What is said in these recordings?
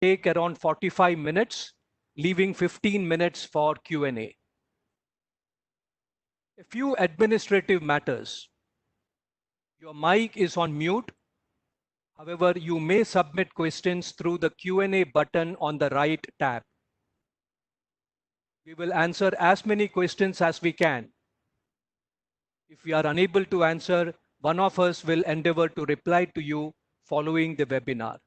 take around 45 minutes, leaving 15 minutes for Q&A. A few administrative matters. Your mic is on mute. However, you may submit questions through the Q&A button on the right tab. We will answer as many questions as we can. If we are unable to answer, one of us will endeavor to reply to you following the webinar.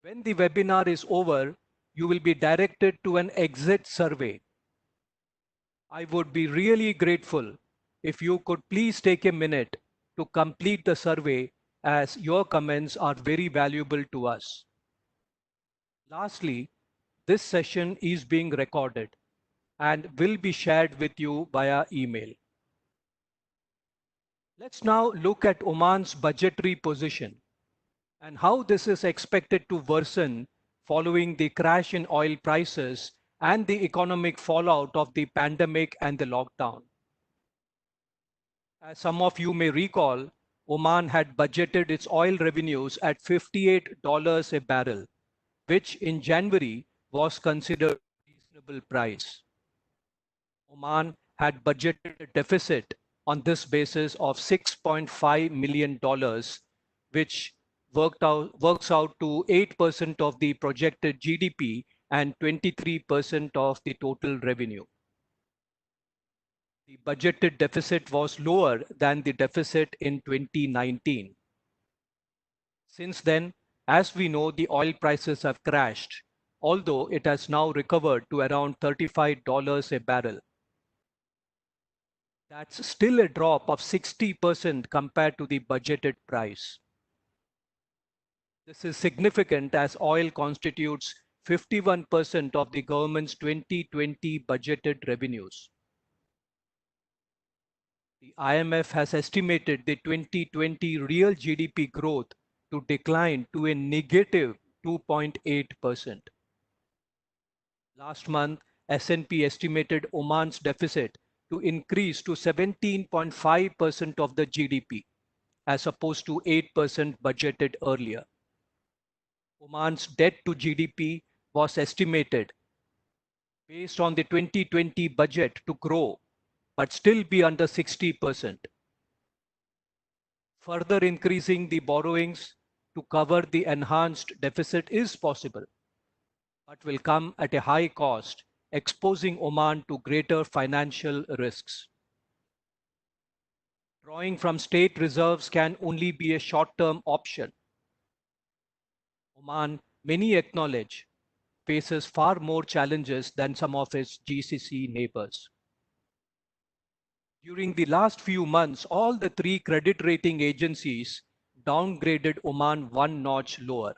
When the webinar is over, you will be directed to an exit survey. I would be really grateful if you could please take a minute to complete the survey, as your comments are very valuable to us. Lastly, this session is being recorded and will be shared with you via email. Let's now look at Oman's budgetary position and how this is expected to worsen following the crash in oil prices and the economic fallout of the pandemic and the lockdown. As some of you may recall, Oman had budgeted its oil revenues at $58 a barrel, which in January was considered a reasonable price. Oman had budgeted a deficit on this basis of $6.5 million, which works out to 8% of the projected GDP and 23% of the total revenue. The budgeted deficit was lower than the deficit in 2019. Since then, as we know, the oil prices have crashed, although it has now recovered to around $35 a barrel. That's still a drop of 60% compared to the budgeted price. This is significant as oil constitutes 51% of the government's 2020 budgeted revenues. The IMF has estimated the 2020 real GDP growth to decline to a negative 2.8%. Last month, S&P estimated Oman's deficit to increase to 17.5% of the GDP, as opposed to 8% budgeted earlier. Oman's debt to GDP was estimated, based on the 2020 budget, to grow, but still be under 60%. Further increasing the borrowings to cover the enhanced deficit is possible, but will come at a high cost, exposing Oman to greater financial risks. Drawing from state reserves can only be a short-term option. Oman, many acknowledge, faces far more challenges than some of its GCC neighbors. During the last few months, all the three credit rating agencies downgraded Oman one notch lower.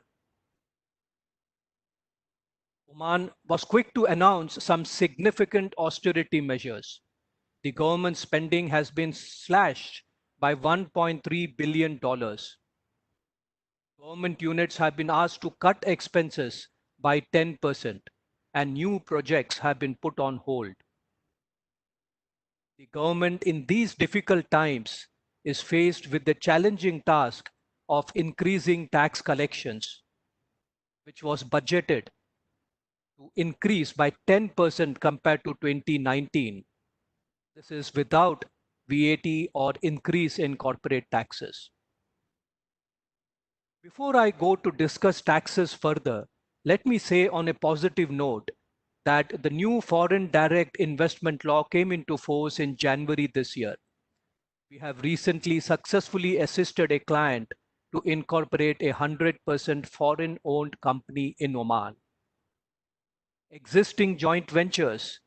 Oman was quick to announce some significant austerity measures. The government spending has been slashed by $1.3 billion. Government units have been asked to cut expenses by 10%, and new projects have been put on hold. The government in these difficult times is faced with the challenging task of increasing tax collections, which was budgeted to increase by 10% compared to 2019. This is without VAT or increase in corporate taxes. Before I go to discuss taxes further, let me say on a positive note that the new foreign direct investment law came into force in January this year. We have recently successfully assisted a client to incorporate a 100% foreign-owned company in Oman. Existing joint ventures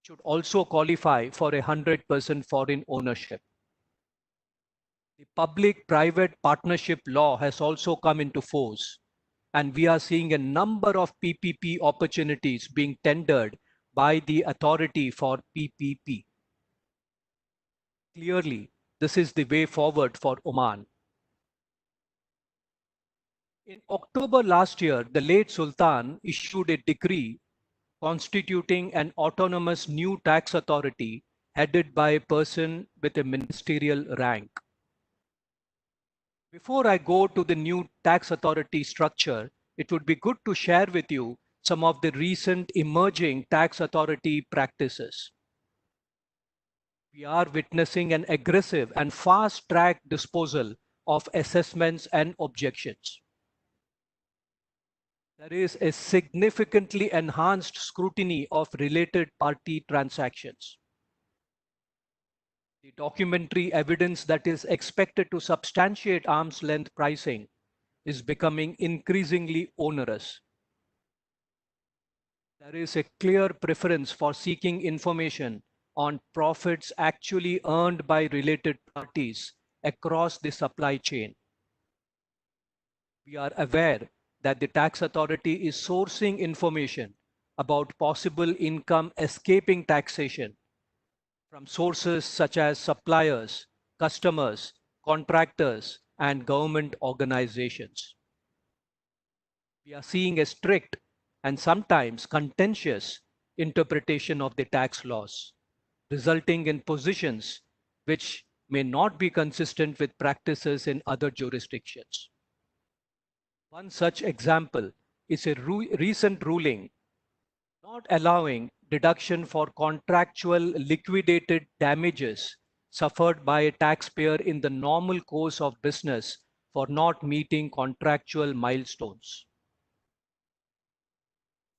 should also qualify for a 100% foreign ownership. The public-private partnership law has also come into force, and we are seeing a number of PPP opportunities being tendered by the authority for PPP. Clearly, this is the way forward for Oman. In October last year, the late Sultan issued a decree constituting an autonomous new tax authority headed by a person with a ministerial rank. Before I go to the new tax authority structure, it would be good to share with you some of the recent emerging tax authority practices. We are witnessing an aggressive and fast track disposal of assessments and objections. There is a significantly enhanced scrutiny of related party transactions. The documentary evidence that is expected to substantiate arm's length pricing is becoming increasingly onerous. There is a clear preference for seeking information on profits actually earned by related parties across the supply chain. We are aware that the tax authority is sourcing information about possible income escaping taxation from sources such as suppliers, customers, contractors, and government organizations. We are seeing a strict and sometimes contentious interpretation of the tax laws, resulting in positions which may not be consistent with practices in other jurisdictions. One such example is a recent ruling not allowing deduction for contractual liquidated damages suffered by a taxpayer in the normal course of business for not meeting contractual milestones.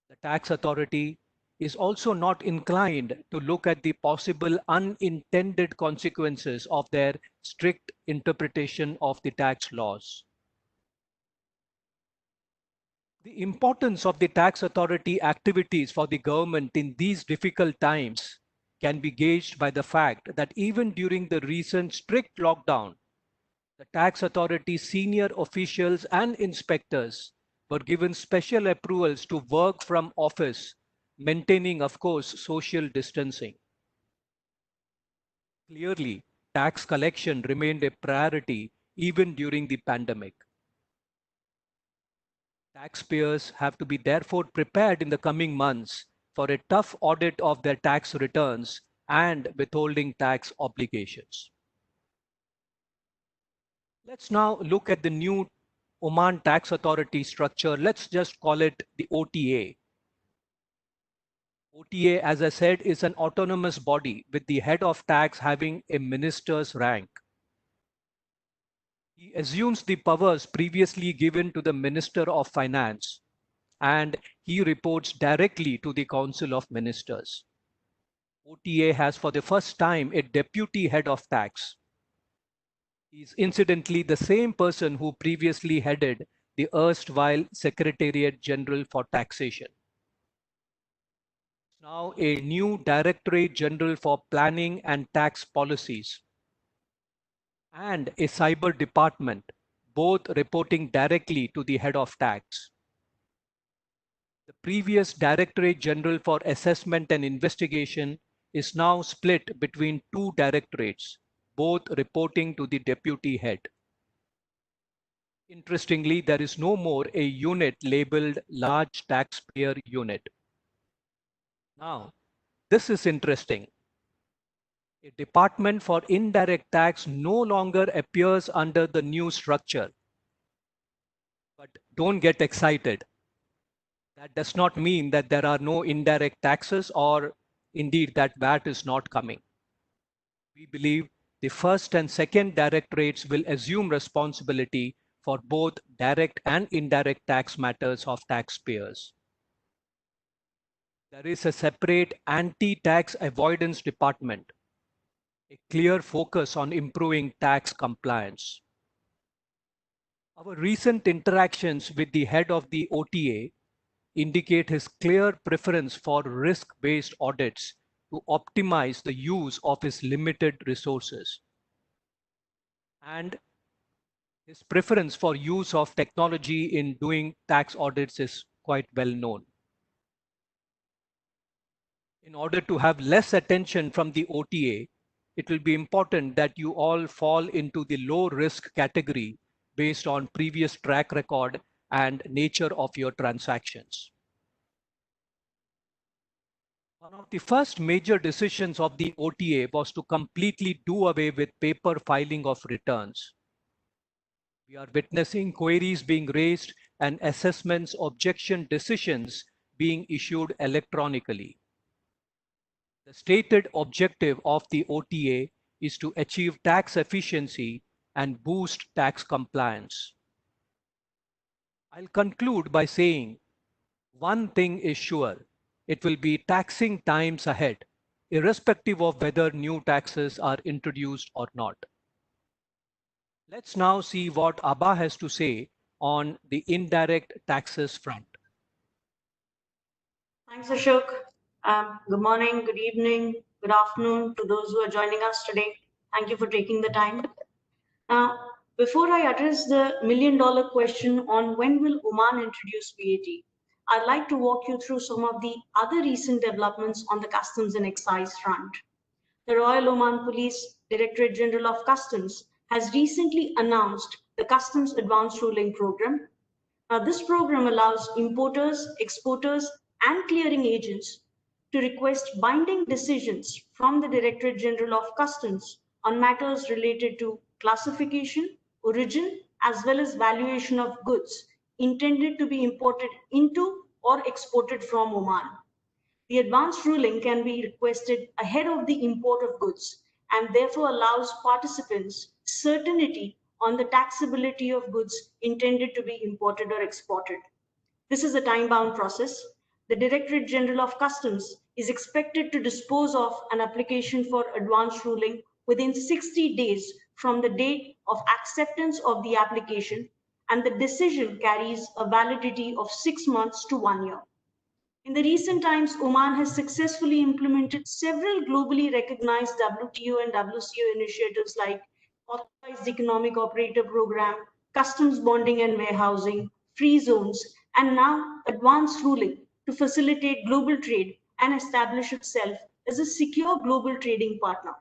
The tax authority is also not inclined to look at the possible unintended consequences of their strict interpretation of the tax laws. The importance of the tax authority activities for the government in these difficult times can be gauged by the fact that even during the recent strict lockdown, the tax authority senior officials and inspectors were given special approvals to work from office, maintaining, of course, social distancing. Clearly, tax collection remained a priority even during the pandemic. Taxpayers have to be therefore prepared in the coming months for a tough audit of their tax returns and withholding tax obligations. Let's now look at the new Oman Tax Authority structure. Let's just call it the OTA. OTA, as I said, is an autonomous body with the head of tax having a minister's rank. He assumes the powers previously given to the Minister of Finance, and he reports directly to the Council of Ministers. OTA has for the first time a deputy head of tax. He is incidentally the same person who previously headed the erstwhile Secretariat General for Taxation. Now a new Directorate General for Planning and Tax Policies and a cyber department, both reporting directly to the head of tax. The previous Directorate General for Assessment and Investigation is now split between two directorates, both reporting to the deputy head. Interestingly, there is no more a unit labeled Large Taxpayer Unit. Now, this is interesting. A department for indirect tax no longer appears under the new structure. But don't get excited. That does not mean that there are no indirect taxes or indeed that VAT is not coming. We believe the first and second directorates will assume responsibility for both direct and indirect tax matters of taxpayers. There is a separate anti-tax avoidance department, a clear focus on improving tax compliance. Our recent interactions with the head of the OTA indicate his clear preference for risk-based audits to optimize the use of his limited resources. And his preference for use of technology in doing tax audits is quite well known. In order to have less attention from the OTA, it will be important that you all fall into the low risk category based on previous track record and nature of your transactions. One of the first major decisions of the OTA was to completely do away with paper filing of returns. We are witnessing queries being raised and assessments, objection decisions being issued electronically. The stated objective of the OTA is to achieve tax efficiency and boost tax compliance. I'll conclude by saying one thing is sure, it will be taxing times ahead, irrespective of whether new taxes are introduced or not. Let's now see what Abha has to say on the indirect taxes front. Thanks, Ashok. Good morning, good evening, good afternoon to those who are joining us today. Thank you for taking the time. Now, before I address the million-dollar question on when will Oman introduce VAT, I'd like to walk you through some of the other recent developments on the customs and excise front. The Royal Oman Police Directorate General of Customs has recently announced the Customs Advanced Ruling Program. Now, this program allows importers, exporters, and clearing agents to request binding decisions from the Directorate General of Customs on matters related to classification, origin, as well as valuation of goods intended to be imported into or exported from Oman. The advanced ruling can be requested ahead of the import of goods and therefore allows participants certainty on the taxability of goods intended to be imported or exported. This is a time-bound process. The Directorate General of Customs is expected to dispose of an application for advanced ruling within 60 days from the date of acceptance of the application, and the decision carries a validity of 6 months to 1 year. In the recent times, Oman has successfully implemented several globally recognized WTO and WCO initiatives like Authorized Economic Operator Program, customs bonding and warehousing, free zones, and now advanced ruling to facilitate global trade and establish itself as a secure global trading partner.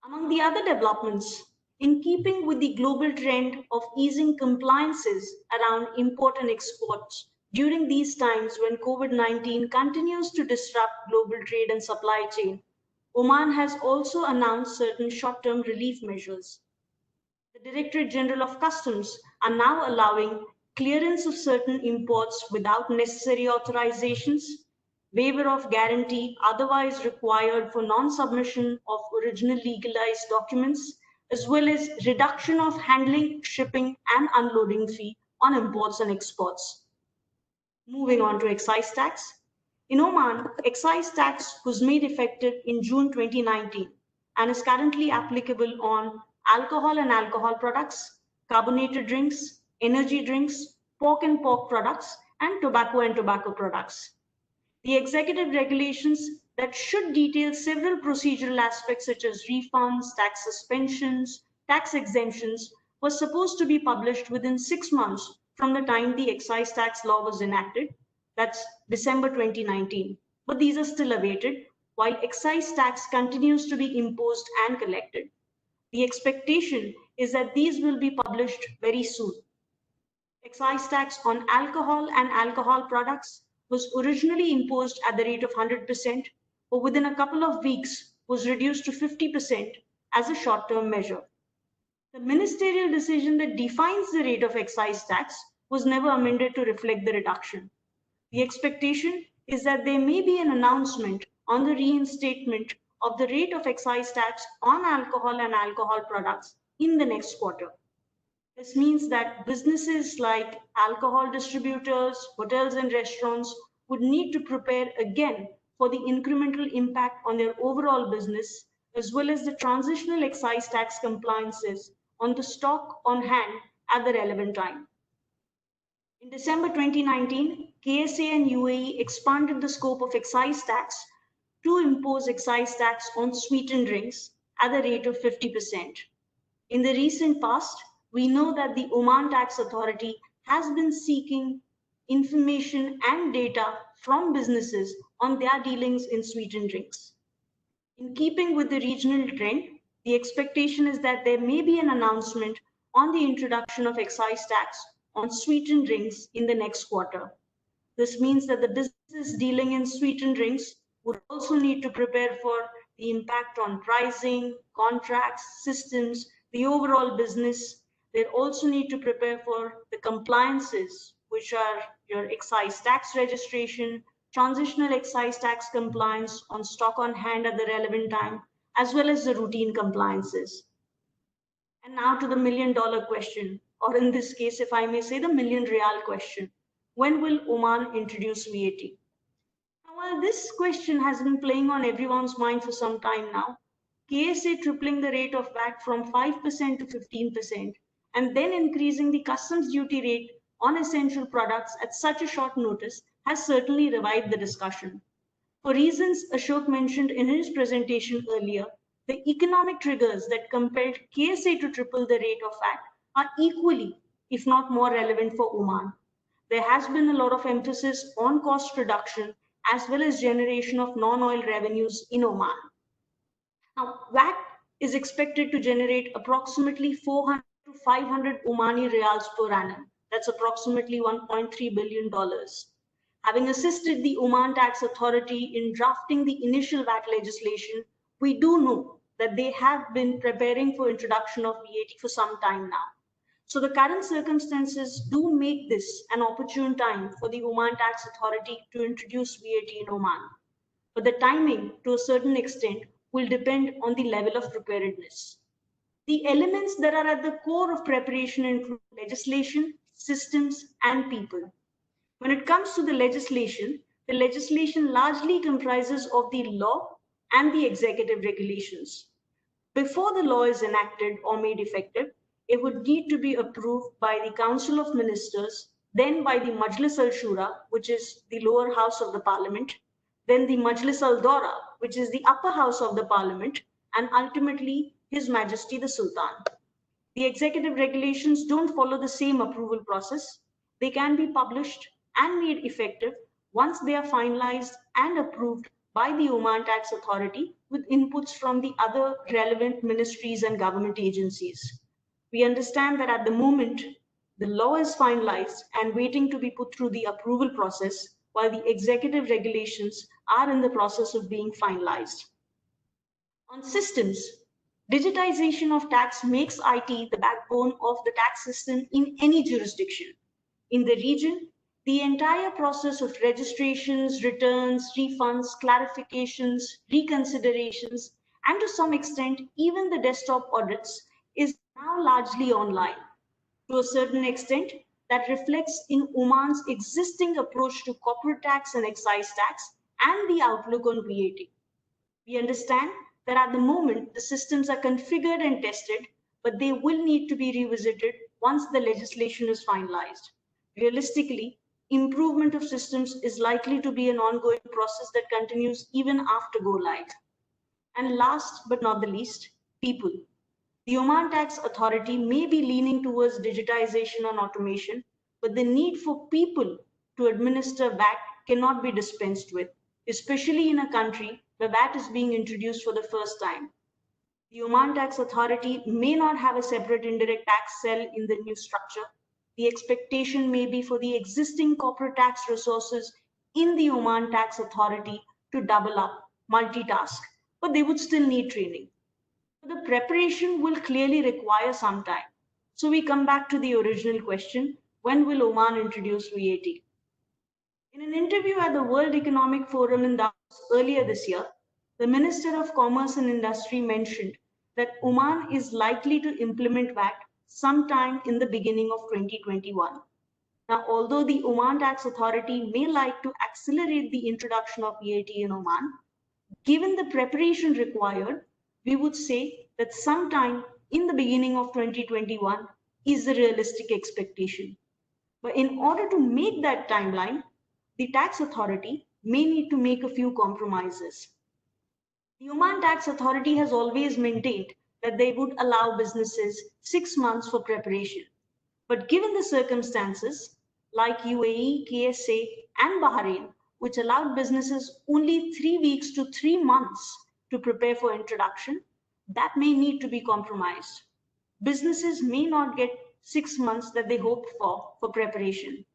Among the other developments, in keeping with the global trend of easing compliances around import and exports during these times when COVID-19 continues to disrupt global trade and supply chain, Oman has also announced certain short-term relief measures. The Directorate General of Customs are now allowing clearance of certain imports without necessary authorizations, waiver of guarantee otherwise required for non-submission of original legalized documents, as well as reduction of handling, shipping, and unloading fee on imports and exports. Moving on to excise tax. In Oman, excise tax was made effective in June 2019 and is currently applicable on alcohol and alcohol products, carbonated drinks, energy drinks, pork and pork products, and tobacco products. The executive regulations that should detail several procedural aspects such as refunds, tax suspensions, tax exemptions was supposed to be published within 6 months from the time the excise tax law was enacted, that's December 2019. But these are still awaited, while excise tax continues to be imposed and collected. The expectation is that these will be published very soon. Excise tax on alcohol and alcohol products was originally imposed at the rate of 100%, but within a couple of weeks was reduced to 50% as a short-term measure. The ministerial decision that defines the rate of excise tax was never amended to reflect the reduction. The expectation is that there may be an announcement on the reinstatement of the rate of excise tax on alcohol and alcohol products in the next quarter. This means that businesses like alcohol distributors, hotels, and restaurants would need to prepare again for the incremental impact on their overall business, as well as the transitional excise tax compliances on the stock on hand at the relevant time. In December 2019, KSA and UAE expanded the scope of excise tax to impose excise tax on sweetened drinks at the rate of 50%. In the recent past, we know that the Oman Tax Authority has been seeking information and data from businesses on their dealings in sweetened drinks. In keeping with the regional trend, the expectation is that there may be an announcement on the introduction of excise tax on sweetened drinks in the next quarter. This means that the businesses dealing in sweetened drinks would also need to prepare for the impact on pricing, contracts, systems, the overall business, They also need to prepare for the compliances, which are your excise tax registration, transitional excise tax compliance on stock on hand at the relevant time, as well as the routine compliances. And now to the $1,000,000 question, or in this case, if I may say, the million real question. When will Oman introduce VAT? Now, while this question has been playing on everyone's mind for some time now, KSA tripling the rate of VAT from 5% to 15%, and then increasing the customs duty rate on essential products at such a short notice has certainly revived the discussion. For reasons Ashok mentioned in his presentation earlier, the economic triggers that compelled KSA to triple the rate of VAT are equally, if not more relevant for Oman. There has been a lot of emphasis on cost reduction as well as generation of non-oil revenues in Oman. Now, VAT is expected to generate approximately 400 to 500 Omani riyals per annum. That's approximately $1.3 billion. Having assisted the Oman Tax Authority in drafting the initial VAT legislation, we do know that they have been preparing for introduction of VAT for some time now. So the current circumstances do make this an opportune time for the Oman Tax Authority to introduce VAT in Oman. But the timing, to a certain extent, will depend on the level of preparedness. The elements that are at the core of preparation include legislation, systems, and people. When it comes to the legislation largely comprises of the law and the executive regulations. Before the law is enacted or made effective, it would need to be approved by the Council of Ministers, then by the Majlis al-Shura, which is the lower house of the parliament, then the Majlis al-Dawra, which is the upper house of the parliament, and ultimately His Majesty the Sultan. The executive regulations don't follow the same approval process. They can be published and made effective once they are finalized and approved by the Oman Tax Authority with inputs from the other relevant ministries and government agencies. We understand that at the moment, the law is finalized and waiting to be put through the approval process, while the executive regulations are in the process of being finalized. On systems, digitization of tax makes IT the backbone of the tax system in any jurisdiction. In the region, the entire process of registrations, returns, refunds, clarifications, reconsiderations, and to some extent, even the desktop audits is now largely online. To a certain extent, that reflects in Oman's existing approach to corporate tax and excise tax and the outlook on VAT. We understand that at the moment, the systems are configured and tested, but they will need to be revisited once the legislation is finalized. Realistically, improvement of systems is likely to be an ongoing process that continues even after go live. And last but not the least, people. The Oman Tax Authority may be leaning towards digitization and automation, but the need for people to administer VAT cannot be dispensed with, especially in a country where VAT is being introduced for the first time. The Oman Tax Authority may not have a separate indirect tax cell in the new structure. The expectation may be for the existing corporate tax resources in the Oman Tax Authority to double up, multitask, but they would still need training. The preparation will clearly require some time. So we come back to the original question, when will Oman introduce VAT? In an interview at the World Economic Forum in Davos earlier this year, the Minister of Commerce and Industry mentioned that Oman is likely to implement VAT sometime in the beginning of 2021. Now, although the Oman Tax Authority may like to accelerate the introduction of VAT in Oman, given the preparation required, we would say that sometime in the beginning of 2021 is the realistic expectation. But in order to make that timeline, the tax authority may need to make a few compromises. The Oman Tax Authority has always maintained that they would allow businesses 6 months for preparation. But given the circumstances, like UAE, KSA, and Bahrain, which allowed businesses only 3 weeks to 3 months to prepare for introduction, that may need to be compromised. Businesses may not get 6 months that they hoped for preparation.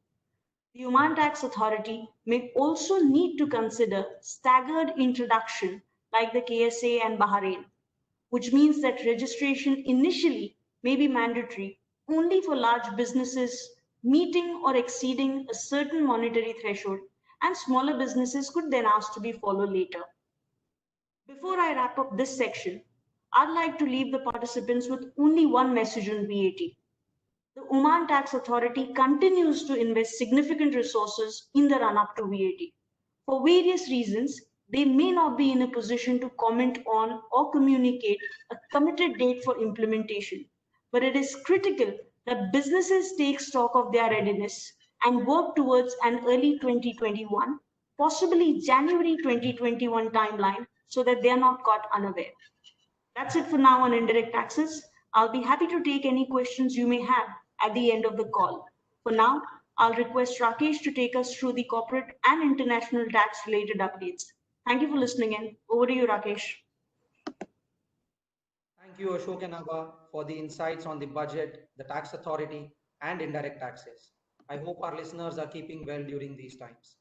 The Oman Tax Authority may also need to consider staggered introduction like the KSA and Bahrain, which means that registration initially may be mandatory, only for large businesses meeting or exceeding a certain monetary threshold, and smaller businesses could then ask to be followed later. Before I wrap up this section, I'd like to leave the participants with only one message on VAT. The Oman Tax Authority continues to invest significant resources in the run-up to VAT. For various reasons, they may not be in a position to comment on or communicate a committed date for implementation, but it is critical that businesses take stock of their readiness and work towards an early 2021, possibly January 2021 timeline so that they are not caught unaware. That's it for now on indirect taxes. I'll be happy to take any questions you may have at the end of the call. For now, I'll request Rakesh to take us through the corporate and international tax related updates. Thank you for listening in. Over to you, Rakesh. Thank you, Ashok and Abha, for the insights on the budget, the tax authority, and indirect taxes. I hope our listeners are keeping well during these times.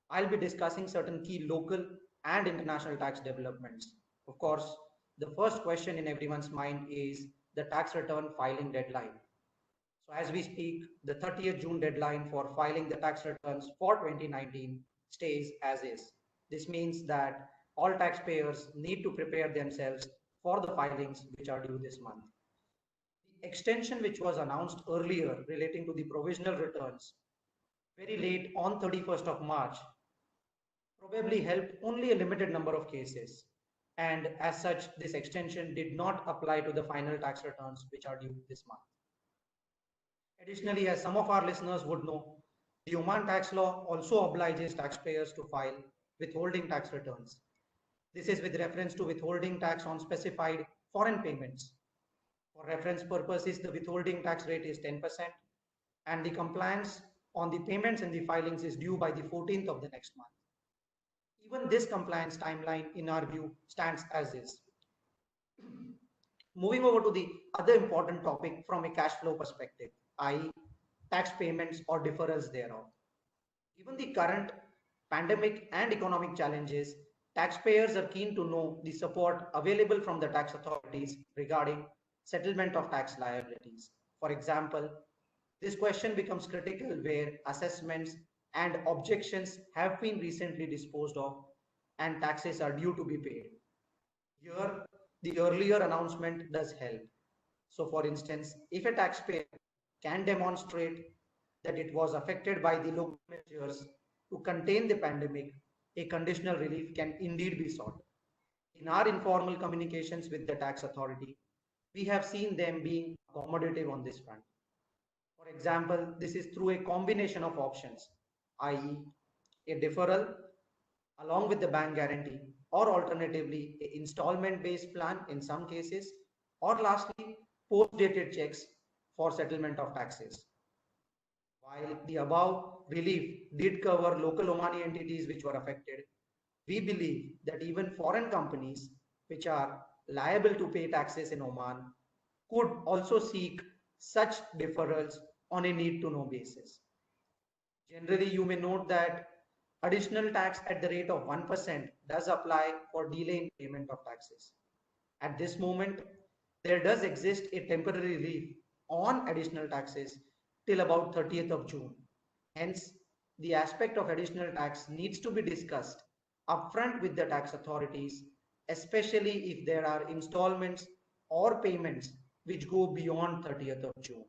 I'll be discussing certain key local and international tax developments. Of course, the first question in everyone's mind is the tax return filing deadline. So as we speak, the 30th June deadline for filing the tax returns for 2019 stays as is. This means that all taxpayers need to prepare themselves for the filings which are due this month. The extension which was announced earlier relating to the provisional returns very late on 31st of March probably helped only a limited number of cases. And as such, this extension did not apply to the final tax returns which are due this month. Additionally, as some of our listeners would know, the Oman tax law also obliges taxpayers to file withholding tax returns. This is with reference to withholding tax on specified foreign payments. For reference purposes, the withholding tax rate is 10%, and the compliance on the payments and the filings is due by the 14th of the next month. Even this compliance timeline, in our view, stands as is. Moving over to the other important topic from a cash flow perspective, i.e., tax payments or deferrals thereof. Given the current pandemic and economic challenges, taxpayers are keen to know the support available from the tax authorities regarding settlement of tax liabilities. For example, this question becomes critical where assessments and objections have been recently disposed of and taxes are due to be paid. Here, the earlier announcement does help. So for instance, if a taxpayer can demonstrate that it was affected by the local measures to contain the pandemic, a conditional relief can indeed be sought. In our informal communications with the tax authority, we have seen them being accommodative on this front. For example, this is through a combination of options, i.e., a deferral along with the bank guarantee, or alternatively, an installment-based plan in some cases, or lastly, post-dated checks for settlement of taxes. While the above relief did cover local Omani entities which were affected, we believe that even foreign companies which are liable to pay taxes in Oman could also seek such deferrals on a need-to-know basis. Generally, you may note that additional tax at the rate of 1% does apply for delay in payment of taxes. At this moment, there does exist a temporary relief on additional taxes till about 30th of June. Hence, the aspect of additional tax needs to be discussed upfront with the tax authorities, especially if there are installments or payments which go beyond 30th of June.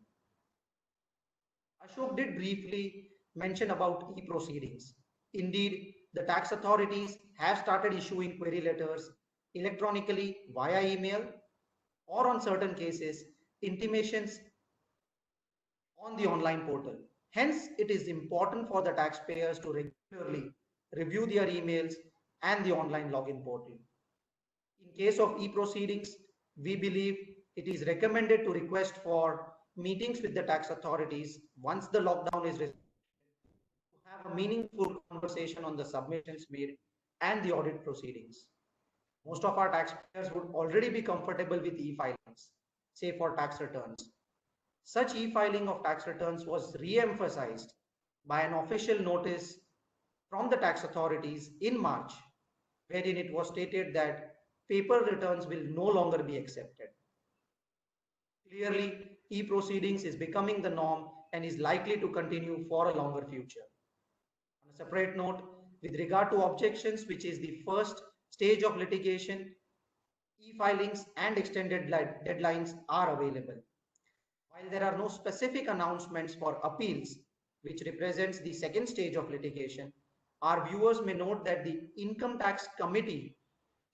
Ashok did briefly mention about e-proceedings. Indeed, the tax authorities have started issuing query letters electronically via email or on certain cases, intimations on the online portal. Hence, it is important for the taxpayers to regularly review their emails and the online login portal. In case of e-proceedings, we believe it is recommended to request for meetings with the tax authorities once the lockdown is resolved to have a meaningful conversation on the submissions made and the audit proceedings. Most of our taxpayers would already be comfortable with e-filings, say for tax returns. Such e-filing of tax returns was re-emphasized by an official notice from the tax authorities in March, wherein it was stated that paper returns will no longer be accepted. Clearly, e-proceedings is becoming the norm and is likely to continue for a longer future. On a separate note, with regard to objections, which is the first stage of litigation, e-filings and extended deadlines are available. While there are no specific announcements for appeals, which represents the second stage of litigation, our viewers may note that the Income Tax Committee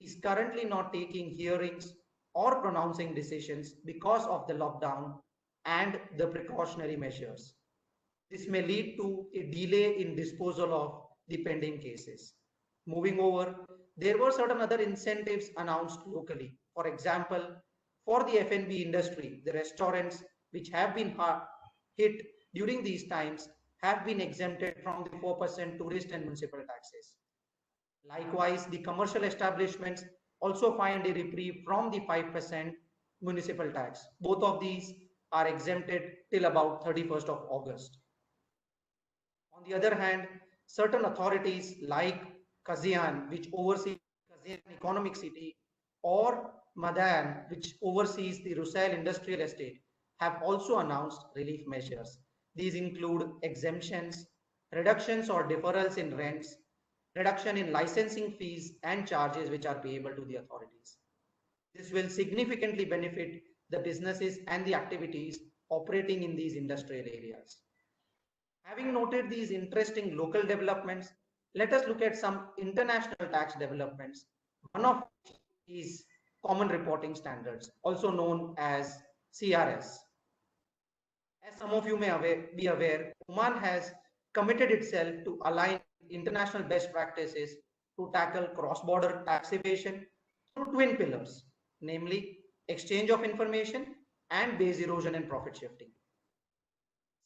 is currently not taking hearings or pronouncing decisions because of the lockdown and the precautionary measures. This may lead to a delay in disposal of the pending cases. Moving over, there were certain other incentives announced locally. For example, for the F&B industry, the restaurants which have been hit during these times have been exempted from the 4% tourist and municipal taxes. Likewise, the commercial establishments also find a reprieve from the 5% municipal tax. Both of these are exempted till about 31st of August. On the other hand, certain authorities like Kazian, which oversees Kazian Economic City, or Madan, which oversees the Rusail Industrial Estate, have also announced relief measures. These include exemptions, reductions or deferrals in rents, reduction in licensing fees and charges which are payable to the authorities. This will significantly benefit the businesses and the activities operating in these industrial areas. Having noted these interesting local developments, let us look at some international tax developments. One of which is Common Reporting Standards, also known as CRS. As some of you may be aware, Oman has committed itself to align international best practices to tackle cross-border tax evasion through twin pillars, namely exchange of information and base erosion and profit shifting.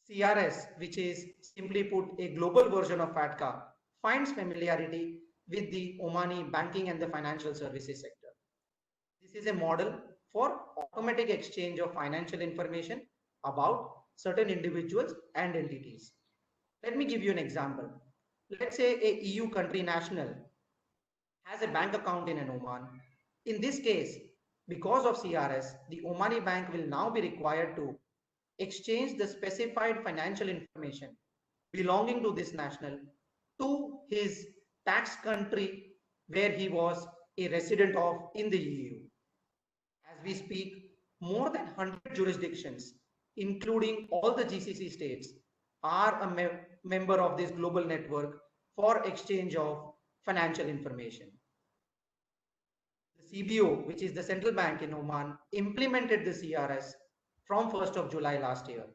CRS, which is simply put a global version of FATCA, finds familiarity with the Omani banking and the financial services sector. This is a model for automatic exchange of financial information about certain individuals and entities. Let me give you an example. Let's say a EU country national has a bank account in an Oman. In this case, because of CRS, the Omani bank will now be required to exchange the specified financial information belonging to this national to his tax country where he was a resident of in the EU. As we speak, more than 100 jurisdictions, including all the GCC states, are a member of this global network for exchange of financial information. The CBO, which is the central bank in Oman, implemented the CRS from 1st of July last year.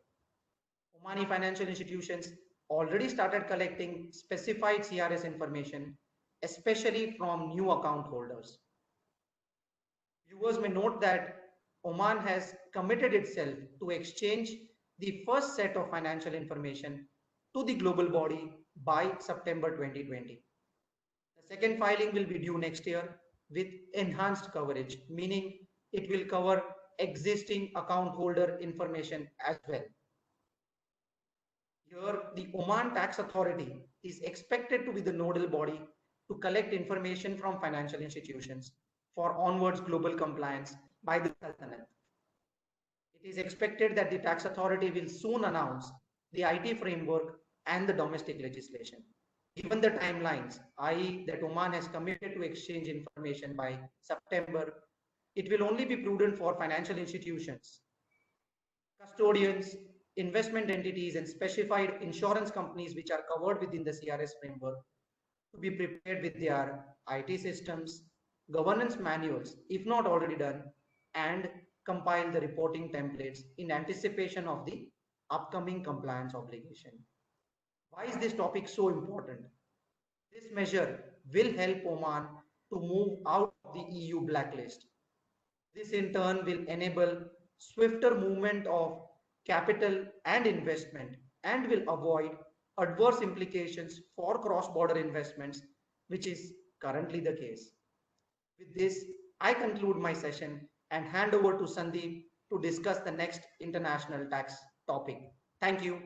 Omani financial institutions already started collecting specified CRS information, especially from new account holders. Viewers may note that Oman has committed itself to exchange the first set of financial information to the global body by September 2020. The second filing will be due next year with enhanced coverage, meaning it will cover existing account holder information as well. Here, the Oman Tax Authority is expected to be the nodal body to collect information from financial institutions for onwards global compliance by the Sultanate. It is expected that the tax authority will soon announce the IT framework and the domestic legislation. Given the timelines, i.e. that Oman has committed to exchange information by September, it will only be prudent for financial institutions, custodians, investment entities, and specified insurance companies which are covered within the CRS framework to be prepared with their IT systems, governance manuals, if not already done, and compile the reporting templates in anticipation of the upcoming compliance obligation. Why is this topic so important? This measure will help Oman to move out of the EU blacklist. This in turn will enable swifter movement of capital and investment and will avoid adverse implications for cross-border investments, which is currently the case. With this, I conclude my session and hand over to Sandeep to discuss the next international tax topic. Thank you.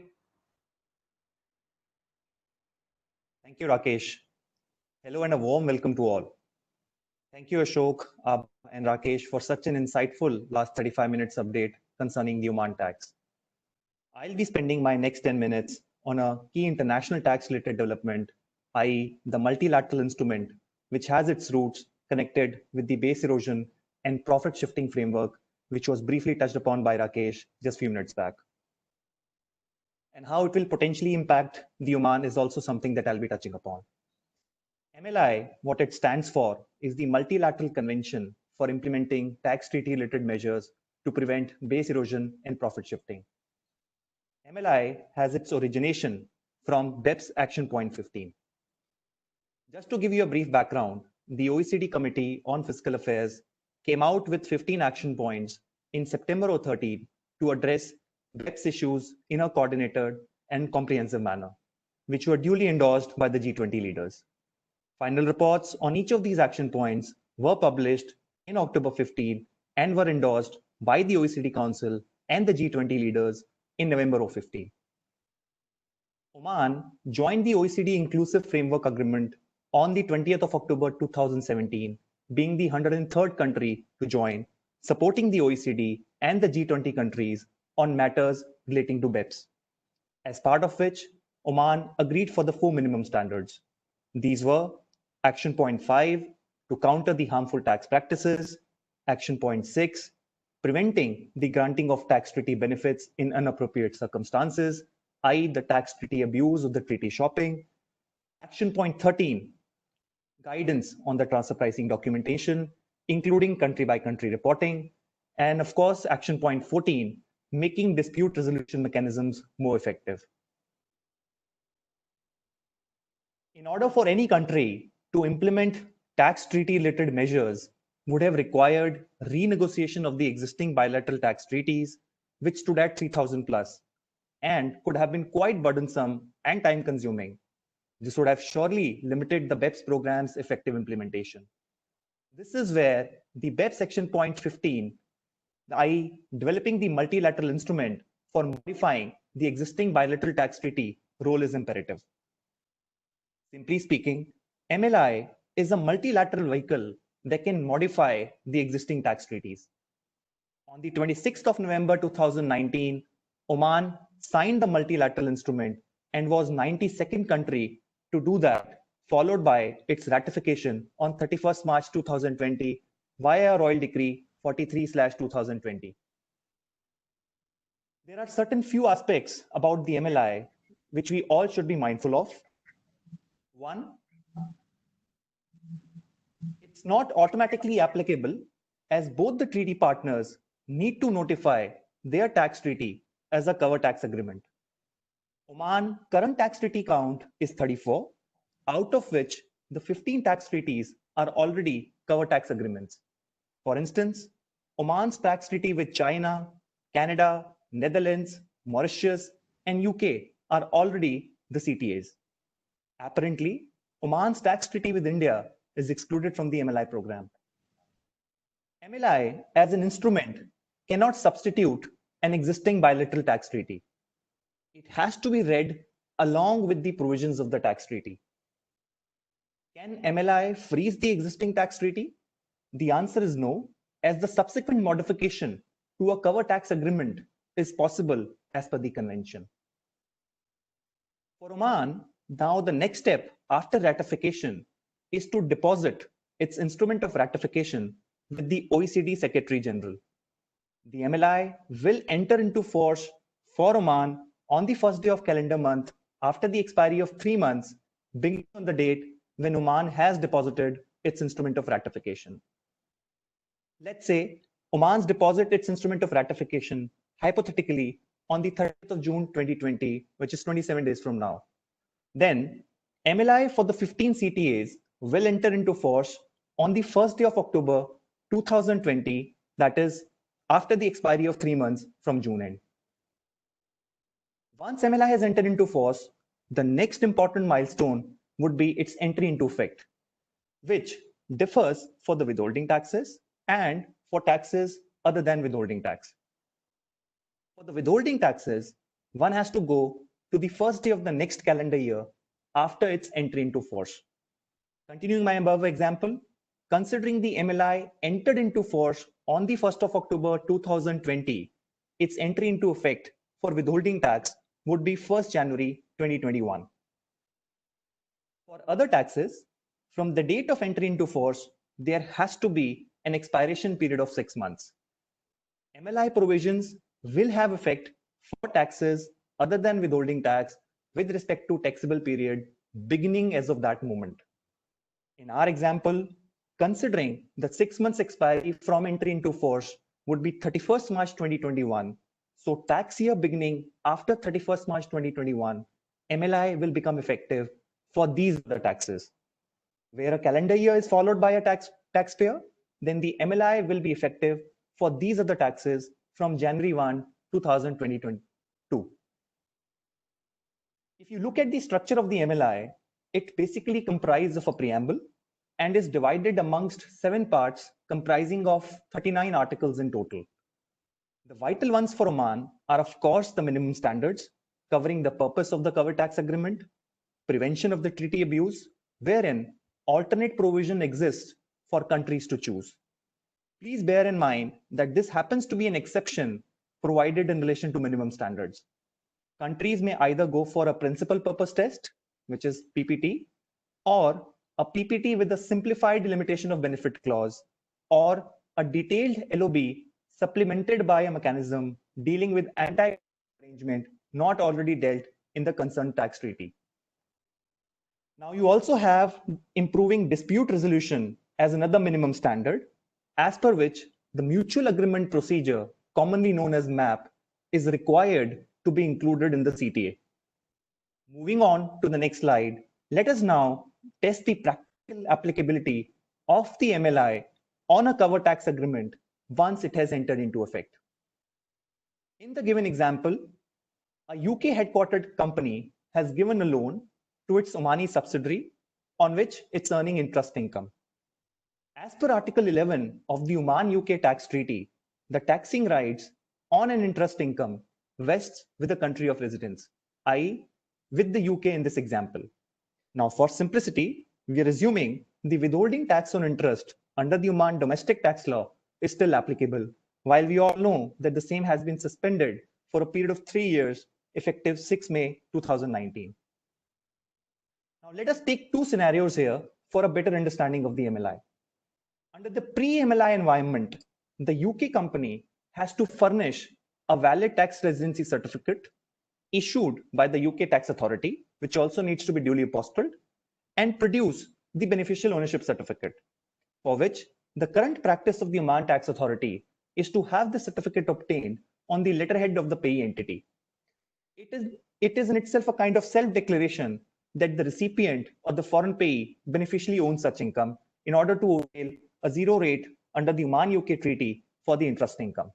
Thank you, Rakesh. Hello and a warm welcome to all. Thank you, Ashok and Rakesh, for such an insightful last 35 minutes update concerning the Oman tax. I'll be spending my next 10 minutes on a key international tax-related development, i.e. the multilateral instrument, which has its roots connected with the base erosion and profit shifting framework, which was briefly touched upon by Rakesh just a few minutes back. And how it will potentially impact the Oman is also something that I'll be touching upon. MLI, what it stands for, is the Multilateral Convention for implementing tax treaty-related measures to prevent base erosion and profit shifting. MLI has its origination from BEPS Action Point 15. Just to give you a brief background, the OECD Committee on Fiscal Affairs came out with 15 action points in September 2013 to address BEPS issues in a coordinated and comprehensive manner, which were duly endorsed by the G20 leaders. Final reports on each of these action points were published in October 15 and were endorsed by the OECD Council and the G20 leaders in November 15. Oman joined the OECD Inclusive Framework Agreement on the 20th of October 2017, being the 103rd country to join, supporting the OECD and the G20 countries on matters relating to BEPS. As part of which, Oman agreed for the 4 minimum standards. These were Action Point 5, to counter the harmful tax practices; Action Point 6, preventing the granting of tax treaty benefits in inappropriate circumstances, i.e. the tax treaty abuse or the treaty shopping; Action Point 13, guidance on the transfer pricing documentation, including country-by-country reporting; and of course, Action Point 14, making dispute resolution mechanisms more effective. In order for any country to implement tax treaty-related measures would have required renegotiation of the existing bilateral tax treaties, which stood at 3,000 plus, and could have been quite burdensome and time-consuming. This would have surely limited the BEPS program's effective implementation. This is where the BEPS Section Point 15, i.e. developing the multilateral instrument for modifying the existing bilateral tax treaty, role is imperative. Simply speaking, MLI is a multilateral vehicle that can modify the existing tax treaties. On the 26th of November 2019, Oman signed the multilateral instrument and was 92nd country to do that, followed by its ratification on 31st March 2020 via Royal Decree 43/2020. There are certain few aspects about the MLI which we all should be mindful of. One, it's not automatically applicable, as both the treaty partners need to notify their tax treaty as a cover tax agreement. Oman current tax treaty count is 34, out of which the 15 tax treaties are already cover tax agreements. For instance, Oman's tax treaty with China, Canada, Netherlands, Mauritius, and UK are already the CTAs. Apparently, Oman's tax treaty with India is excluded from the MLI program. MLI as an instrument cannot substitute an existing bilateral tax treaty. It has to be read along with the provisions of the tax treaty. Can MLI freeze the existing tax treaty? The answer is no, as the subsequent modification to a cover tax agreement is possible as per the convention. For Oman, now the next step after ratification is to deposit its instrument of ratification with the OECD Secretary General. The MLI will enter into force for Oman on the first day of calendar month after the expiry of 3 months, beginning on the date when Oman has deposited its instrument of ratification. Let's say Oman's deposit its instrument of ratification hypothetically on the 30th of June 2020, which is 27 days from now. Then MLI for the 15 CTAs will enter into force on the first day of October 2020, that is after the expiry of 3 months from June end. Once MLI has entered into force, the next important milestone would be its entry into effect, which differs for the withholding taxes and for taxes other than withholding tax. For the withholding taxes, one has to go to the first day of the next calendar year after its entry into force. Continuing my above example, considering the MLI entered into force on the 1st of October 2020, its entry into effect for withholding tax would be 1st January 2021. For other taxes, from the date of entry into force, there has to be an expiration period of 6 months. MLI provisions will have effect for taxes other than withholding tax with respect to taxable period beginning as of that moment. In our example, considering the 6 months expiry from entry into force would be 31st March 2021. So tax year beginning after 31st March 2021, MLI will become effective for these other taxes. Where a calendar year is followed by a taxpayer, then the MLI will be effective for these other taxes from January 1, 2022. If you look at the structure of the MLI, it basically comprises of a preamble and is divided amongst 7 parts comprising of 39 articles in total. The vital ones for Oman are, of course, the minimum standards covering the purpose of the cover tax agreement, prevention of the treaty abuse, wherein alternate provision exists for countries to choose. Please bear in mind that this happens to be an exception provided in relation to minimum standards. Countries may either go for a principal purpose test, which is PPT, or a PPT with a simplified limitation of benefit clause, or a detailed LOB supplemented by a mechanism dealing with anti-arrangement not already dealt in the concerned tax treaty. Now you also have improving dispute resolution as another minimum standard, as per which the mutual agreement procedure, commonly known as MAP, is required to be included in the CTA. Moving on to the next slide, let us now test the practical applicability of the MLI on a cover tax agreement once it has entered into effect. In the given example, a UK headquartered company has given a loan to its Omani subsidiary on which it's earning interest income. As per Article 11 of the Oman-UK tax treaty, the taxing rights on an interest income vests with the country of residence, i.e. with the UK in this example. Now for simplicity, we are assuming the withholding tax on interest under the Oman domestic tax law is still applicable, while we all know that the same has been suspended for a period of 3 years, effective 6 May 2019. Now let us take 2 scenarios here for a better understanding of the MLI. Under the pre-MLI environment, the UK company has to furnish a valid tax residency certificate issued by the UK Tax Authority, which also needs to be duly apostilled, and produce the beneficial ownership certificate, for which the current practice of the Oman Tax Authority is to have the certificate obtained on the letterhead of the payee entity. It is in itself a kind of self-declaration that the recipient or the foreign payee beneficially owns such income in order to avail a zero rate under the Oman-UK treaty for the interest income.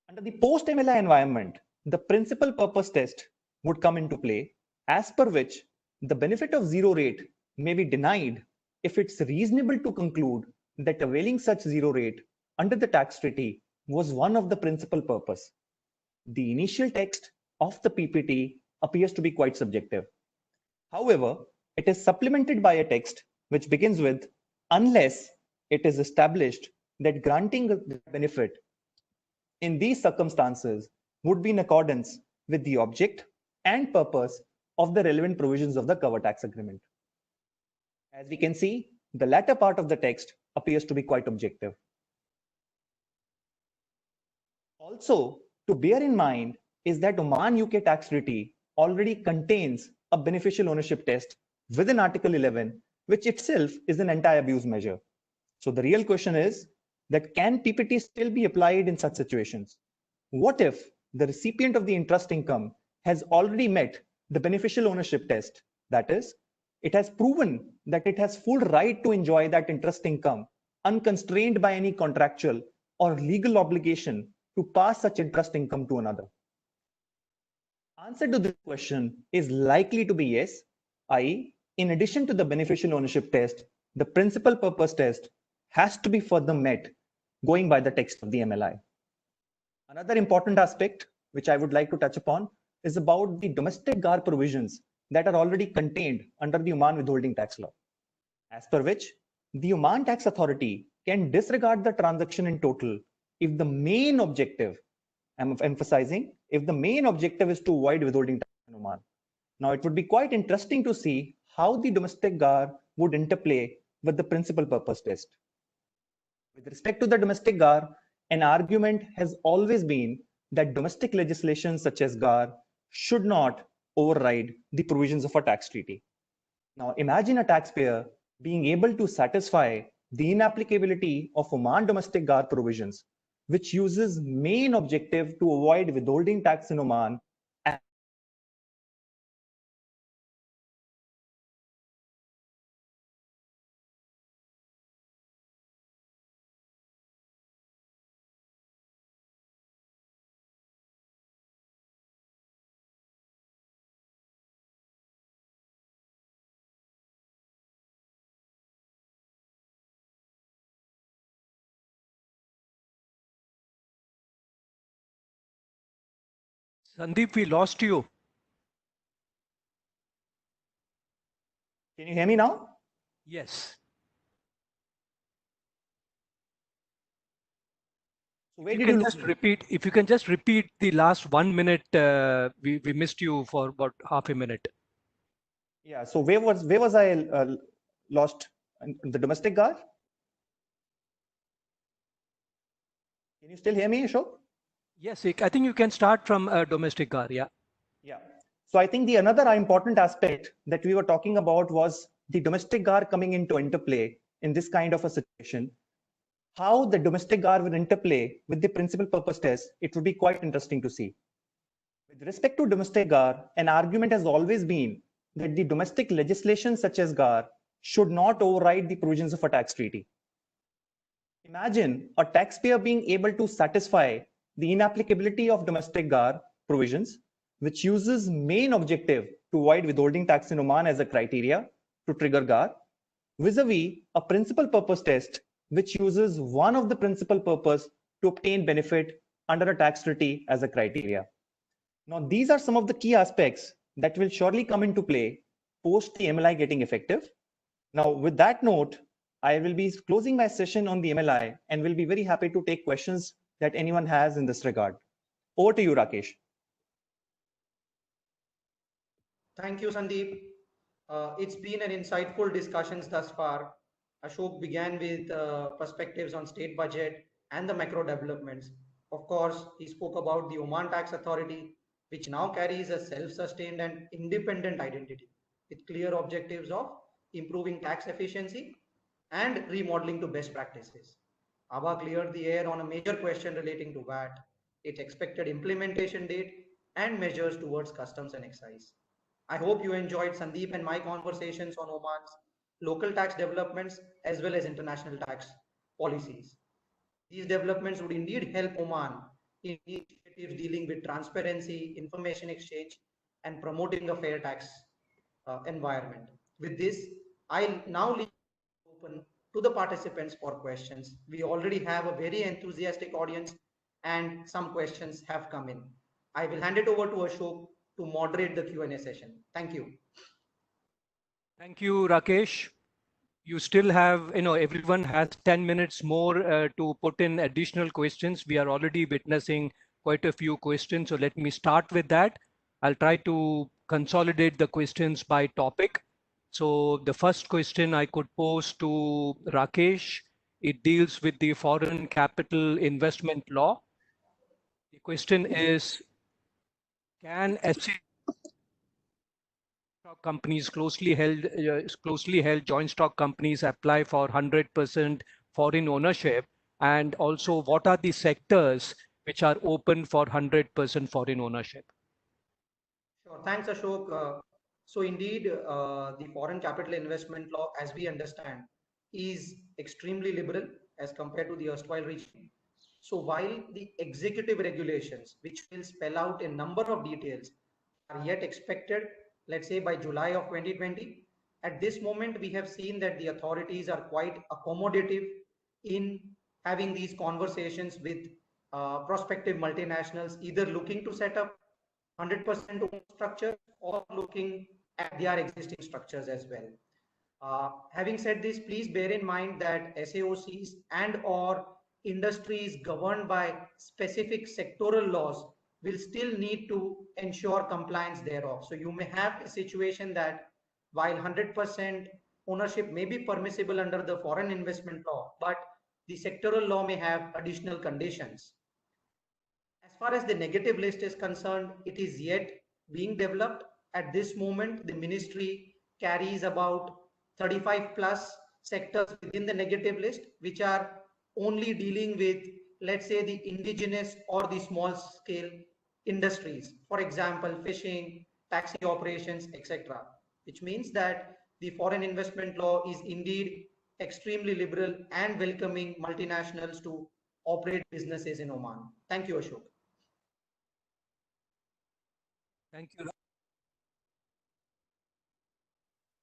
Under the post-MLI environment, the principal purpose test would come into play, as per which the benefit of zero rate may be denied if it's reasonable to conclude that availing such zero rate under the tax treaty was one of the principal purpose. The initial text of the PPT appears to be quite subjective. However, it is supplemented by a text which begins with, unless it is established that granting the benefit in these circumstances would be in accordance with the object and purpose of the relevant provisions of the cover tax agreement. As we can see, the latter part of the text appears to be quite objective. Also, to bear in mind is that Oman-UK tax treaty already contains a beneficial ownership test within Article 11, which itself is an anti-abuse measure. So the real question is that can PPT still be applied in such situations? What if the recipient of the interest income has already met the beneficial ownership test? That is, it has proven that it has full right to enjoy that interest income unconstrained by any contractual or legal obligation to pass such interest income to another. Answer to this question is likely to be yes, i.e., in addition to the beneficial ownership test, the principal purpose test has to be further met going by the text of the MLI. Another important aspect which I would like to touch upon is about the domestic GAR provisions that are already contained under the Oman withholding tax law, as per which the Oman Tax Authority can disregard the transaction in total if the main objective, I'm emphasizing, if the main objective is to avoid withholding tax in Oman. Now, it would be quite interesting to see how the domestic GAR would interplay with the principal purpose test. With respect to the domestic GAR, an argument has always been that domestic legislation such as GAR should not override the provisions of a tax treaty. Now, imagine a taxpayer being able to satisfy the inapplicability of Oman domestic GAR provisions, which uses main objective to avoid withholding tax in Oman. Sandeep, we lost you. Can you hear me now? Yes. So where did you lose me? If you can just repeat the last 1 minute, we missed you for about half a minute. Yeah. So where was I lost in the domestic GAR? Can you still hear me, Ashok? Yes, I think you can start from domestic GAR. Yeah. Yeah. So I think the another important aspect that we were talking about was the domestic GAR coming into interplay in this kind of a situation. How the domestic GAR will interplay with the principal purpose test, it would be quite interesting to see. With respect to domestic GAR, an argument has always been that the domestic legislation such as GAR should not override the provisions of a tax treaty. Imagine a taxpayer being able to satisfy the inapplicability of domestic GAR provisions, which uses main objective to avoid withholding tax in Oman as a criteria to trigger GAR, vis-a-vis a principal purpose test, which uses one of the principal purpose to obtain benefit under a tax treaty as a criteria. Now, these are some of the key aspects that will surely come into play post the MLI getting effective. Now, with that note, I will be closing my session on the MLI and will be very happy to take questions that anyone has in this regard. Over to you, Rakesh. Thank you, Sandeep. It's been an insightful discussions thus far. Ashok began with perspectives on state budget and the macro developments. Of course, he spoke about the Oman Tax Authority, which now carries a self-sustained and independent identity with clear objectives of improving tax efficiency and remodeling to best practices. ABA cleared the air on a major question relating to VAT, its expected implementation date, and measures towards customs and excise. I hope you enjoyed Sandeep and my conversations on Oman's local tax developments as well as international tax policies. These developments would indeed help Oman in initiatives dealing with transparency, information exchange, and promoting a fair tax environment. With this, I'll now leave it open to the participants for questions. We already have a very enthusiastic audience and some questions have come in. I will hand it over to Ashok to moderate the Q&A session. Thank you. Thank you, Rakesh. You still have, everyone has 10 minutes more to put in additional questions. We are already witnessing quite a few questions. So let me start with that. I'll try to consolidate the questions by topic. So the first question I could pose to Rakesh, it deals with the foreign capital investment law. The question is, can stock companies, closely held joint stock companies apply for 100% foreign ownership? And also, what are the sectors which are open for 100% foreign ownership? Sure. Thanks, Ashok. So indeed, the foreign capital investment law, as we understand, is extremely liberal as compared to the erstwhile regime. So while the executive regulations, which will spell out a number of details, are yet expected, let's say by July of 2020, at this moment, we have seen that the authorities are quite accommodative in having these conversations with prospective multinationals, either looking to set up 100% own structure or looking at their existing structures as well. Having said this, please bear in mind that SAOCs and or industries governed by specific sectoral laws will still need to ensure compliance thereof. So you may have a situation that while 100% ownership may be permissible under the foreign investment law, but the sectoral law may have additional conditions. As far as the negative list is concerned, it is yet being developed. At this moment, the ministry carries about 35 plus sectors within the negative list, which are only dealing with, let's say, the indigenous or the small scale industries. For example, fishing, taxi operations, etc. Which means that the foreign investment law is indeed extremely liberal and welcoming multinationals to operate businesses in Oman. Thank you, Ashok. Thank you.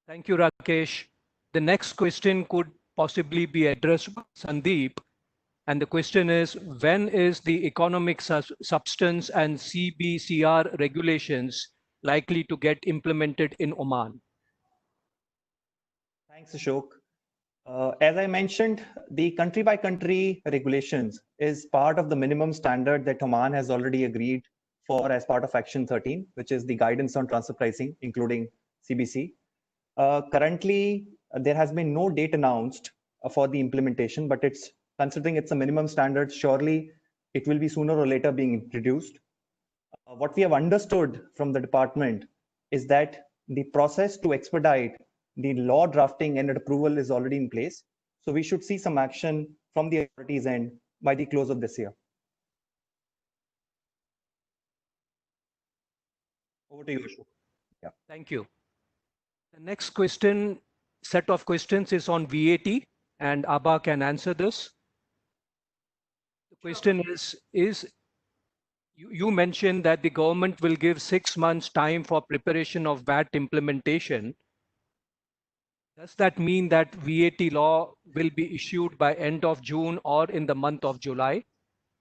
Thank you, Rakesh. The next question could possibly be addressed by Sandeep. And the question is, when is the economic substance and CBCR regulations likely to get implemented in Oman? Thanks, Ashok. As I mentioned, the country by country regulations is part of the minimum standard that Oman has already agreed for as part of Action 13, which is the guidance on transfer pricing, including CBC. Currently, there has been no date announced for the implementation, but it's considering it's a minimum standard, surely it will be sooner or later being introduced. What we have understood from the department is that the process to expedite the law drafting and approval is already in place. So we should see some action from the authorities' end by the close of this year. Over to you, Ashok. Yeah. Thank you. The next set of questions is on VAT, and Abha can answer this. The question is you mentioned that the government will give 6 months time for preparation of VAT implementation. Does that mean that VAT law will be issued by end of June or in the month of July?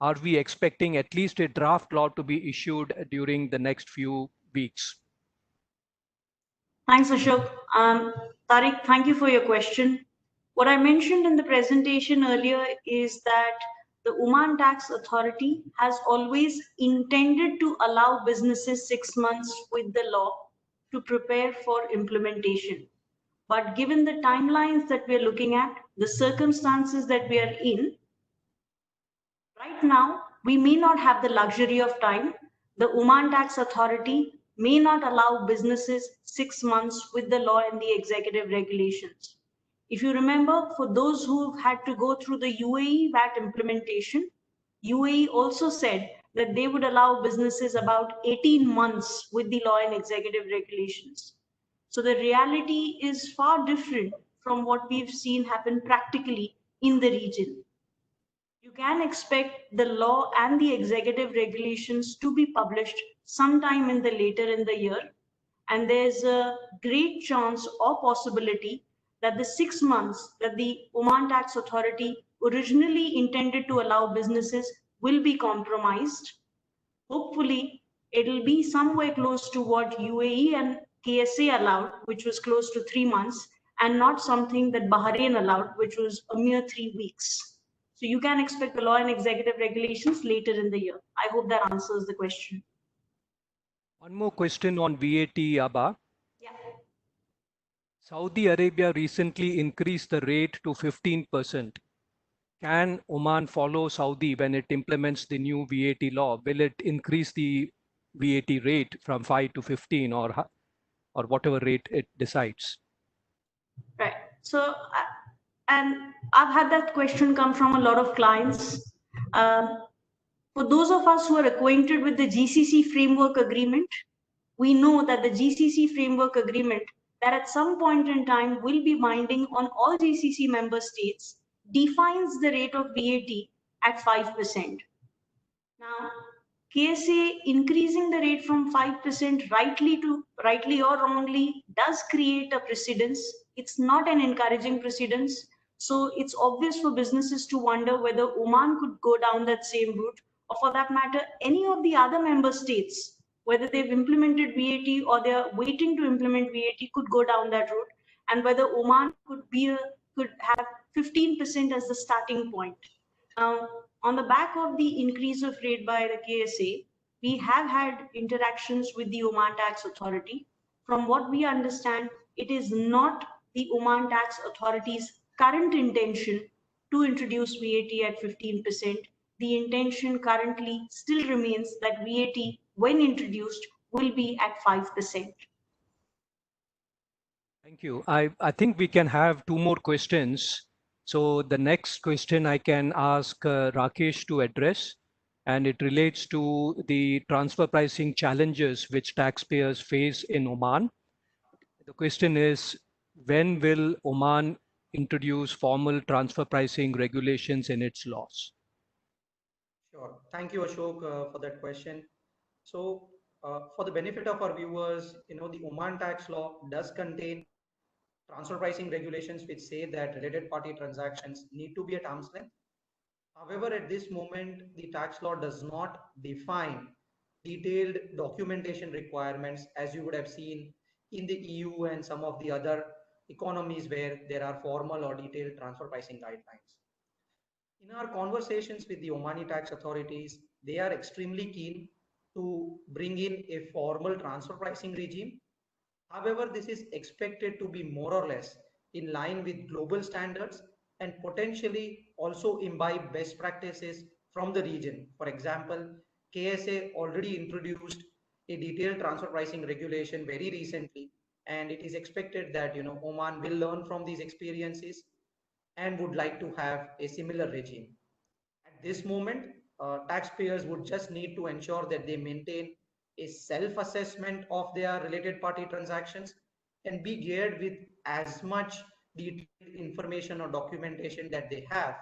Are we expecting at least a draft law to be issued during the next few weeks? Thanks, Ashok. Tariq, thank you for your question. What I mentioned in the presentation earlier is that the Oman Tax Authority has always intended to allow businesses 6 months with the law to prepare for implementation. But given the timelines that we're looking at, the circumstances that we are in, right now, we may not have the luxury of time. The Oman Tax Authority may not allow businesses 6 months with the law and the executive regulations. If you remember, for those who had to go through the UAE VAT implementation, UAE also said that they would allow businesses about 18 months with the law and executive regulations. So the reality is far different from what we've seen happen practically in the region. You can expect the law and the executive regulations to be published sometime in the later in the year. And there's a great chance or possibility that the 6 months that the Oman Tax Authority originally intended to allow businesses will be compromised. Hopefully, it'll be somewhere close to what UAE and KSA allowed, which was close to 3 months, and not something that Bahrain allowed, which was a mere 3 weeks. So you can expect the law and executive regulations later in the year. I hope that answers the question. One more question on VAT, Abha. Yeah. Saudi Arabia recently increased the rate to 15%. Can Oman follow Saudi when it implements the new VAT law? Will it increase the VAT rate from 5 to 15 or whatever rate it decides? Right. So, and I've had that question come from a lot of clients. For those of us who are acquainted with the GCC framework agreement, we know that the GCC framework agreement that at some point in time will be binding on all GCC member states defines the rate of VAT at 5%. Now, KSA increasing the rate from 5% rightly or wrongly does create a precedence. It's not an encouraging precedence. So it's obvious for businesses to wonder whether Oman could go down that same route, or for that matter, any of the other member states, whether they've implemented VAT or they're waiting to implement VAT, could go down that route, and whether Oman could have 15% as the starting point. On the back of the increase of rate by the KSA, we have had interactions with the Oman Tax Authority. From what we understand, it is not the Oman Tax Authority's current intention to introduce VAT at 15%. The intention currently still remains that VAT, when introduced, will be at 5%. Thank you. I think we can have two more questions. So the next question I can ask Rakesh to address, and it relates to the transfer pricing challenges which taxpayers face in Oman. The question is, when will Oman introduce formal transfer pricing regulations in its laws? Sure. Thank you, Ashok, for that question. So, for the benefit of our viewers, the Oman tax law does contain transfer pricing regulations which say that related party transactions need to be at arm's length. However, at this moment, the tax law does not define detailed documentation requirements as you would have seen in the EU and some of the other economies where there are formal or detailed transfer pricing guidelines. In our conversations with the Omani tax authorities, they are extremely keen to bring in a formal transfer pricing regime. However, this is expected to be more or less in line with global standards and potentially also imbibe best practices from the region. For example, KSA already introduced a detailed transfer pricing regulation very recently, and it is expected that Oman will learn from these experiences and would like to have a similar regime. At this moment, taxpayers would just need to ensure that they maintain a self-assessment of their related party transactions and be geared with as much detailed information or documentation that they have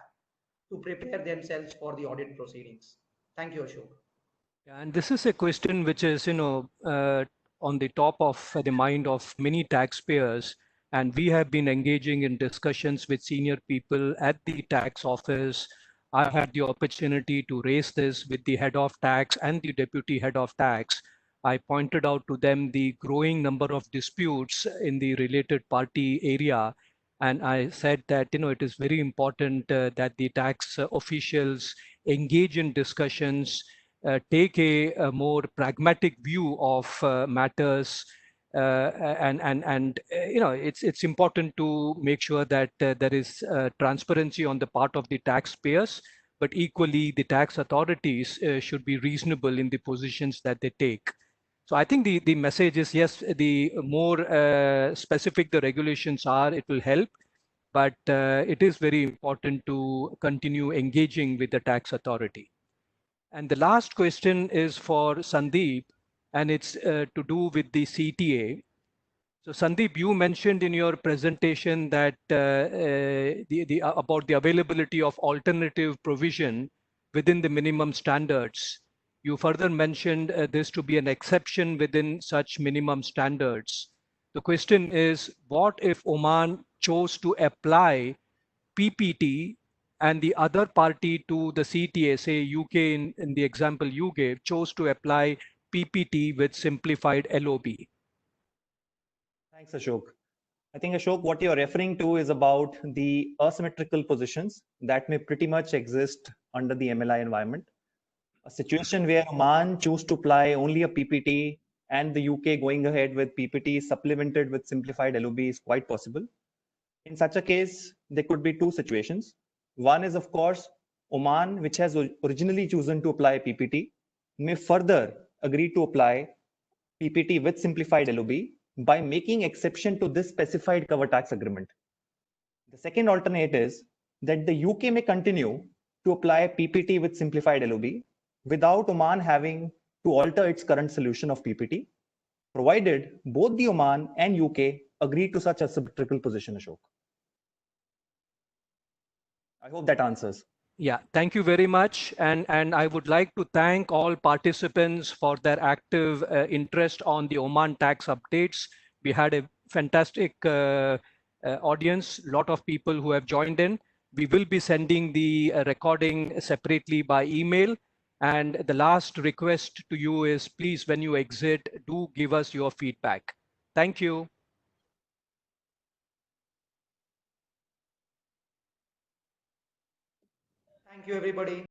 to prepare themselves for the audit proceedings. Thank you, Ashok. And this is a question which is, on the top of the mind of many taxpayers. And we have been engaging in discussions with senior people at the tax office. I had the opportunity to raise this with the head of tax and the deputy head of tax. I pointed out to them the growing number of disputes in the related party area. And I said that, it is very important that the tax officials engage in discussions, take a more pragmatic view of matters, it's important to make sure that there is transparency on the part of the taxpayers, but equally the tax authorities should be reasonable in the positions that they take. So I think the message is, yes, the more specific the regulations are, it will help, but it is very important to continue engaging with the tax authority. And the last question is for Sandeep, and it's to do with the CTA. So Sandeep, you mentioned in your presentation that about the availability of alternative provision within the minimum standards. You further mentioned this to be an exception within such minimum standards. The question is, what if Oman chose to apply PPT and the other party to the CTA, say UK in the example you gave, chose to apply PPT with simplified LOB? Thanks, Ashok. I think, Ashok, what you're referring to is about the asymmetrical positions that may pretty much exist under the MLI environment. A situation where Oman choose to apply only a PPT and the UK going ahead with PPT supplemented with simplified LOB is quite possible. In such a case, there could be two situations. One is, of course, Oman, which has originally chosen to apply PPT, may further agree to apply PPT with simplified LOB by making exception to this specified cover tax agreement. The second alternate is that the UK may continue to apply PPT with simplified LOB without Oman having to alter its current solution of PPT, provided both the Oman and UK agree to such a symmetrical position, Ashok. I hope that answers. Yeah, thank you very much. And I would like to thank all participants for their active interest on the Oman tax updates. We had a fantastic audience, a lot of people who have joined in. We will be sending the recording separately by email. And the last request to you is, please, when you exit, do give us your feedback. Thank you. Thank Thank you, everybody.